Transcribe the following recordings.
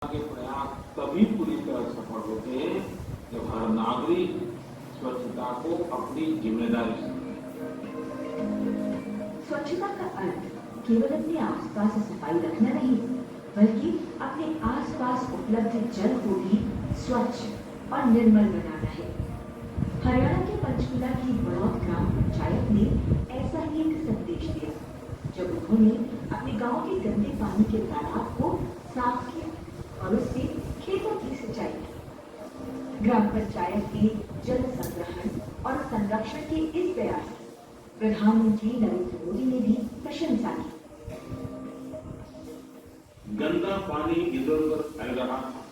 के प्रयास तभी पूरी तरह सफल होते हैं जब हर नागरिक स्वच्छता को अपनी जिम्मेदारी समझे। स्वच्छता का अर्थ केवल अपने आसपास सफाई रखना नहीं, बल्कि अपने आसपास उपलब्ध जल को भी स्वच्छ और निर्मल बनाना है। हरियाणा के पंचकुला की बड़ौत ग्राम पंचायत ने ऐसा ही एक संदेश दिया जब उन्होंने अपने गांव के गंदे पानी के तालाब को साफ किया और उससे खेतों की सिंचाई की। ग्राम पंचायत के जल संग्रहण और संरक्षण के इस प्रयास की प्रधानमंत्री नरेंद्र मोदी ने भी प्रशंसा की। गंदा पानी इधर उधर फैल रहा था,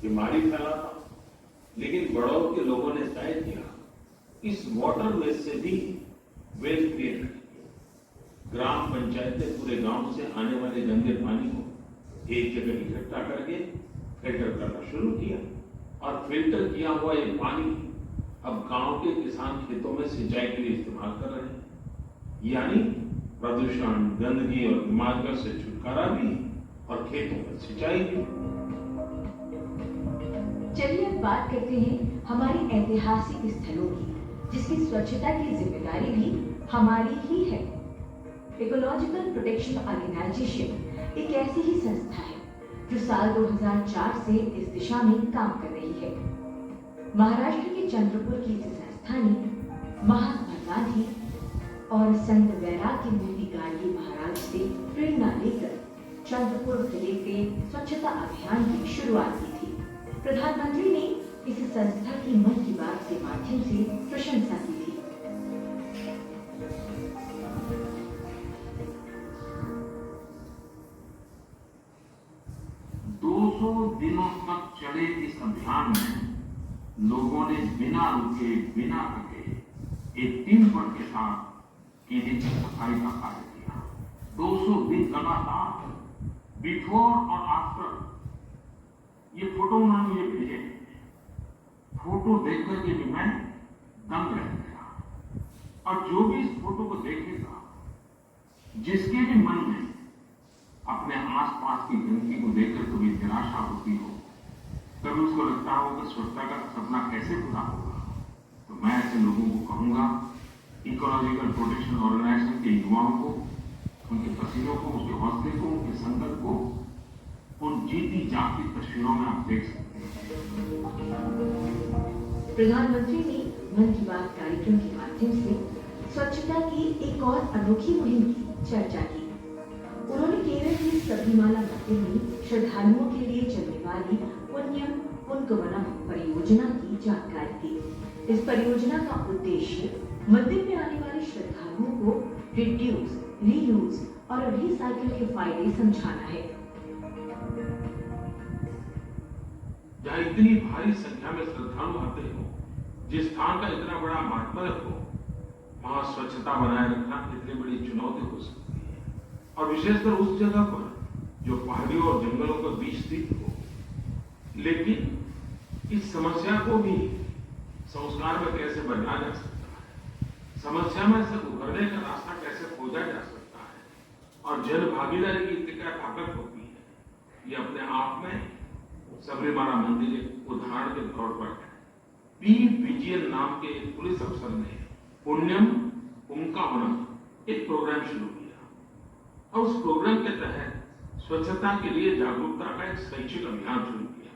बीमारी फैला था, लेकिन बड़ौत के लोगों ने तय किया इस वाटर वेस्ट से भी वेस्ट क्रिएट करेंगे। ग्राम पंचायत ने पूरे गांव से आने वाले गंदे पानी को एक जगह इकट्ठा करके फिल्टर करना शुरू किया और फिल्टर किया हुआ ये पानी अब गांव के किसान खेतों में सिंचाई के लिए इस्तेमाल कर रहे हैं। यानी प्रदूषण, गंदगी और बीमारियों से छुटकारा भी और खेतों में सिंचाई भी। चलिए अब बात करते हैं हमारी ऐतिहासिक स्थलों की, जिसकी स्वच्छता की जिम्मेदारी भी हमारी ही है। इकोलॉजिकल प्रोटेक्शन ऑर्गेनाइजेशन एक ऐसी ही संस्था है जो साल 2004 से इस दिशा में काम कर रही है। महाराष्ट्र के चंद्रपुर की इस संस्था ने महात्मा गांधी और संत वैराग्य मूर्ति गांधी महाराज से प्रेरणा लेकर चंद्रपुर जिले के स्वच्छता अभियान की शुरुआत की थी। प्रधानमंत्री ने इस संस्था की मन की बात के माध्यम से प्रशंसा की थी। 200 दिनों तक चले इस अभियान में लोगों ने बिना रुके, बिना थके एक टीम वर्क के साथ कीजिए सफाई का कार्य किया। 200 दिन लगातार, बिफोर और आफ्टर, ये फोटो उन्होंने मुझे भेजे। फोटो देख करके भी मैं दंग रह गया। और जो भी इस फोटो को देखेगा, जिसके भी मन में अपने आसपास की गंदगी को देखकर कभी निराशा होती हो, कभी उसको लगता हो कि स्वच्छता का सपना कैसे पूरा होगा, तो मैं ऐसे लोगों को कहूंगा, इकोलॉजिकल प्रोटेक्शन ऑर्गेनाइजेशन के युवाओं को, उनके पसीनों को, उसके हौसले को, उनके संकल्प को उन जीती जागती तस्वीरों में आप देख सकते हैं। प्रधानमंत्री ने मन की बात कार्यक्रम के माध्यम से स्वच्छता की एक और अनोखी मुहिम की चर्चा की। उन्होंने केरल की सबरीमाला मंदिर में श्रद्धालुओं के लिए चलने वाली पुण्यम पुन्कवनम परियोजना की जानकारी दी। इस परियोजना का उद्देश्य मंदिर में आने वाले श्रद्धालुओं को रिड्यूस, रीयूज और रिसाइकिल के फायदे समझाना है। जहाँ इतनी भारी संख्या में श्रद्धालु आते हो, जिस स्थान का इतना बड़ा महत्व हो, वहां स्वच्छता बनाए रखना इतनी बड़ी चुनौती हो सकती है। और विशेषकर उस जगह पर जो पहाड़ियों और जंगलों के बीच स्थित हो। लेकिन इस समस्या को भी संस्कार में कैसे बदला जा सकता है, समस्या में से उभरने का रास्ता कैसे खोजा जा सकता है, और जन भागीदारी की क्या ताकत होती है, ये अपने आप में सबरीमाला मंदिर एक उदाहरण के तौर पर है। पी विजयन नाम के एक पुलिस अफसर ने पुण्यम पुन्कवनम एक प्रोग्राम शुरू किया और उस प्रोग्राम के तहत स्वच्छता के लिए जागरूकता का एक शैक्षिक अभियान शुरू किया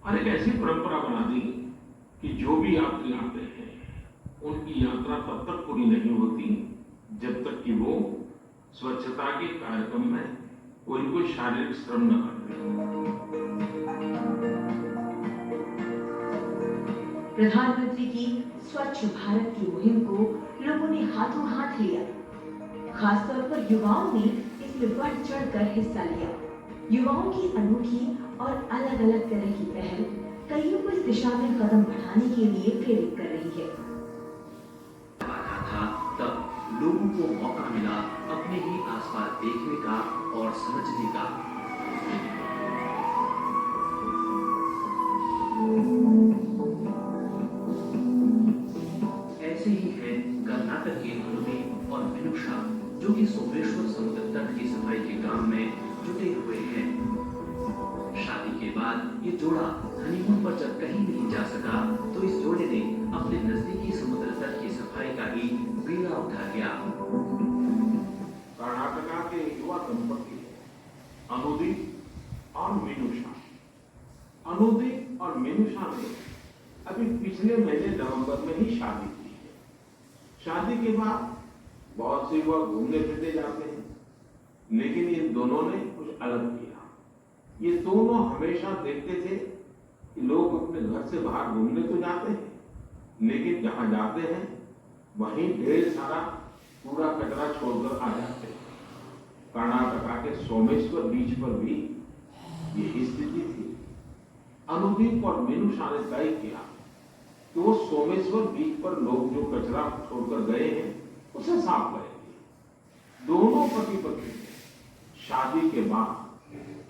और एक ऐसी परंपरा बना दी कि जो भी यात्री आते हैं उनकी यात्रा तब तक पूरी नहीं होती जब तक कि वो स्वच्छता के कार्यक्रम में कोई शारीरिक श्रम न करते। प्रधानमंत्री की स्वच्छ भारत की मुहिम को लोगों ने हाथों हाथ लिया। खासतौर पर युवाओं ने इसमें बढ़ चढ़कर हिस्सा लिया। युवाओं की अनूठी और अलग अलग तरह की पहल कईयों को इस दिशा में कदम बढ़ाने के लिए प्रेरित कर रही है। तब लोगों को मौका मिला अपने ही आसपास देखने का और समझने का। ऐसे ही है कर्नाटक के अनुवी और विनुषा, जो कि सोमेश्वर समुद्र तट की सफाई के काम में जुटे हुए हैं। शादी बाद ये जोड़ा हनीमून पर जब कहीं नहीं जा सका तो इस जोड़े ने अपने नजदीकी समुद्र तट की सफाई का ही बीड़ा उठा लिया। कर्नाटका के युवा दंपति अनुदीप और मीनूषा। अनुदीप और मीनूषा ने अभी पिछले महीने नवंबर में ही शादी की है। शादी के बाद बहुत से युवा घूमने फिरने जाते हैं, लेकिन इन दोनों ने कुछ अलग किया। ये दोनों हमेशा देखते थे कि लोग अपने घर से बाहर घूमने तो जाते हैं, लेकिन जहां जाते हैं वहीं ढेर सारा कूड़ा कचरा छोड़कर आ जाते हैं। कर्नाटका के सोमेश्वर बीच पर भी यही स्थिति थी। अनुदीप और मीनूषा ने तय किया कि वो सोमेश्वर बीच पर लोग जो कचरा छोड़कर गए हैं उसे साफ करेंगे। दोनों पति पत्नी ने शादी के बाद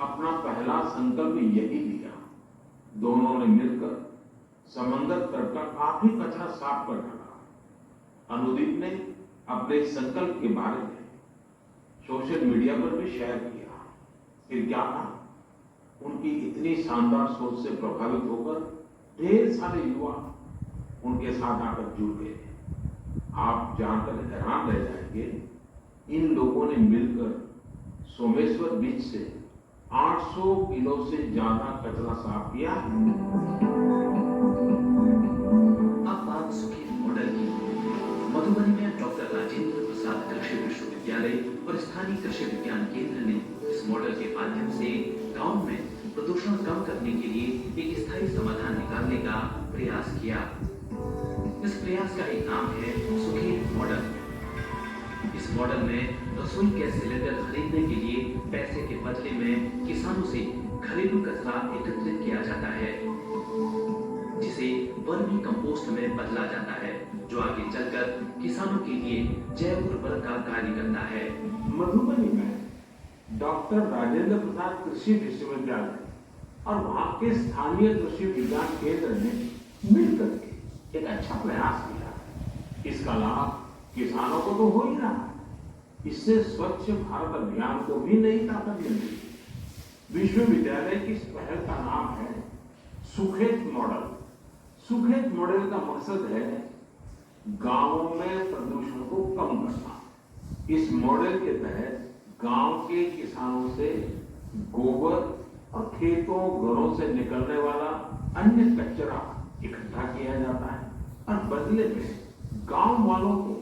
अपना पहला संकल्प यही लिया। दोनों ने मिलकर समंदर तट का काफी कचरा साफ कर डाला। अनुदीप ने अपने संकल्प के बारे में सोशल मीडिया पर भी शेयर किया। फिर क्या था, उनकी इतनी शानदार सोच से प्रभावित होकर ढेर सारे युवा उनके साथ आकर जुड़ गए। आप जानकर हैरान रह जाएंगे, इन लोगों ने मिलकर सोमेश्वर बीच से 800 किलो से ज्यादा कचरा साफ किया। अब बात सुखी मॉडल की। मधुबनी में डॉक्टर राजेंद्र प्रसाद कृषि विश्वविद्यालय और स्थानीय कृषि विज्ञान केंद्र ने इस मॉडल के माध्यम से गांव में प्रदूषण कम करने के लिए एक स्थायी समाधान निकालने का प्रयास किया। इस प्रयास का एक नाम है सुखी मॉडल। इस मॉडल में रसोई गैस सिलेंडर खरीदने के लिए पैसे के बदले में किसानों से घरेलू कचरा एकत्रित किया जाता है, जिसे वर्मी कंपोस्ट में बदला जाता है, जो आगे चलकर किसानों के लिए जैव उर्वरक का कार्य करता है। मधुबनी में डॉक्टर राजेंद्र प्रसाद कृषि विश्वविद्यालय और वहां के स्थानीय कृषि विज्ञान केंद्र ने मिलकर एक अच्छा प्रयास किया। इसका लाभ किसानों को तो हो ही रहा है, इससे स्वच्छ भारत अभियान को भी नई ताकत मिल रही है। विश्वविद्यालय की इस पहल का नाम है सुखेत मॉडल। सुखेत मॉडल का मकसद है गांवों में प्रदूषण को कम करना। इस मॉडल के तहत गांव के किसानों से गोबर और खेतों घरों से निकलने वाला अन्य कचरा इकट्ठा किया जाता है और बदले में गांव वालों को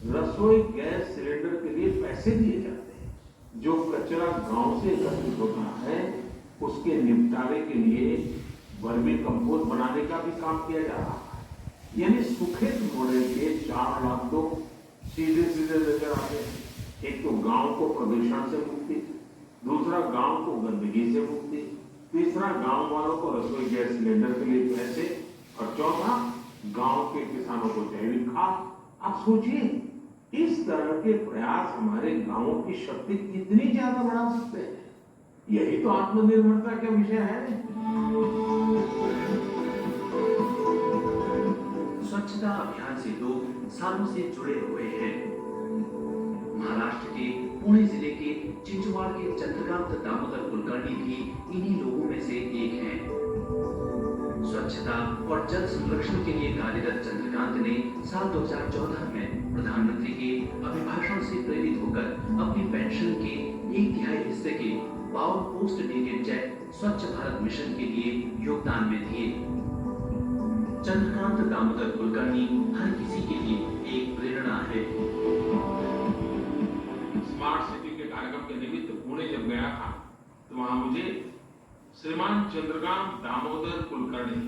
रसोई गैस सिलेंडर के लिए पैसे दिए जाते हैं। जो कचरा गांव से एकत्रित होता है उसके निपटारे के लिए वर्मी कंपोस्ट बनाने का भी काम किया जा रहा है। यानी सुखेत मॉडल के 4 लाभ तो सीधे सीधे नजर आते हैं। एक तो गांव को प्रदूषण से मुक्ति, दूसरा गांव को गंदगी से मुक्ति, तीसरा गांव वालों को रसोई गैस सिलेंडर के लिए पैसे और चौथा गांव के किसानों को जैविक खाद। आप सोचिए, इस तरह के प्रयास हमारे गांवों की शक्ति कितनी ज्यादा बढ़ा सकते हैं। यही तो आत्मनिर्भरता का विषय है। स्वच्छता अभियान से लोग सालों से जुड़े हुए हैं। महाराष्ट्र के पुणे जिले के चिंचवाड़ के चंद्रकांत दामोदर कुलकर्णी भी इन्हीं लोगों में से एक हैं। स्वच्छता और जल संरक्षण के लिए कार्यरत चंद्रकांत ने साल 2014 में प्रधानमंत्री के अभिभाषण से प्रेरित होकर अपनी पेंशन के 1/3 हिस्से के 52 पोस्ट डेटेड चेक स्वच्छ भारत मिशन के लिए योगदान में दिए। चंद्रकांत दामोदर कुलकर्णी हर किसी के लिए एक प्रेरणा है। स्मार्ट सिटी के कार्यक्रम के निमित्त पुणे जब गया था तो वहां मुझे श्रीमान चंद्रकांत दामोदर कुलकर्णी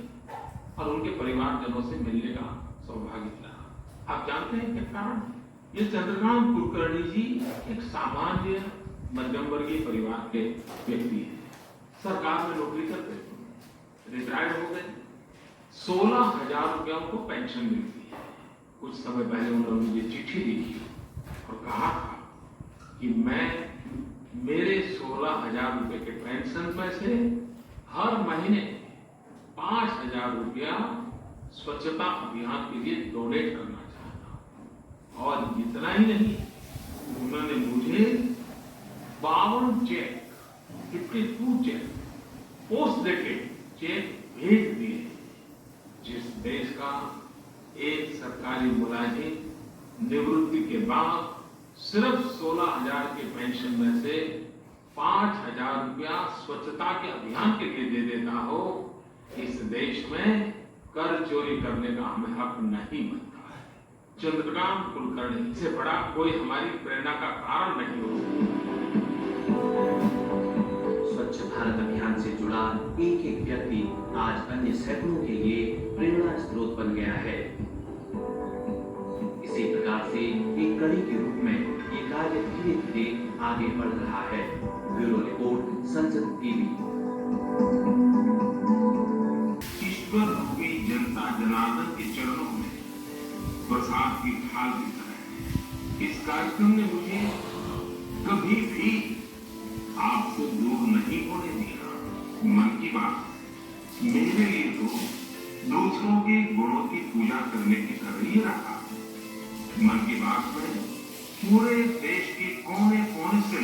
और उनके परिवारजनों से मिलने का सौभाग्य मिला। आप जानते हैं क्या कारण? ये चंद्रकांत कुलकर्णी जी एक सामान्य मध्यम वर्गीय परिवार के व्यक्ति हैं। सरकार में नौकरी करते थे, रिटायर्ड हो गए। 16,000 रुपया उनको पेंशन मिलती है। कुछ समय पहले उन्होंने मुझे चिट्ठी लिखी और कहा था कि मैं मेरे 16,000 रुपए के पेंशन में से हर महीने 5,000 रुपया स्वच्छता अभियान के लिए डोनेट करना चाहता हूं। और इतना ही नहीं, उन्होंने मुझे 52 cheque 52 cheque post dated cheque भेज दिए। जिस देश का एक सरकारी मुलाजिम निवृत्ति के बाद सिर्फ 16,000 के पेंशन में से 5,000 रुपया स्वच्छता के अभियान के लिए दे देता हो, इस देश में कर चोरी करने का हमें हक नहीं बनता है। चंद्रकांत कुलकर्णी से बड़ा कोई हमारी प्रेरणा का कारण नहीं हो सकता। स्वच्छ भारत अभियान से जुड़ा एक एक व्यक्ति आज अन्य सैकड़ों के लिए प्रेरणा स्रोत बन गया है। इसी प्रकार से एक कड़ी के रूप में ये कार्य धीरे धीरे आगे बढ़ रहा है। ब्यूरो रिपोर्ट, संसद टीवी। ईश्वर रूपी जनता जनार्दन के चरणों में प्रसाद की थाल की तरह इस कार्यक्रम ने मुझे कभी भी आपसे दूर नहीं होने दिया। मन की बात मेरे लिए तो दूसरों के गुणों की पूजा करने की तरह ही रहा। मन की बात में पूरे देश के कोने कोने से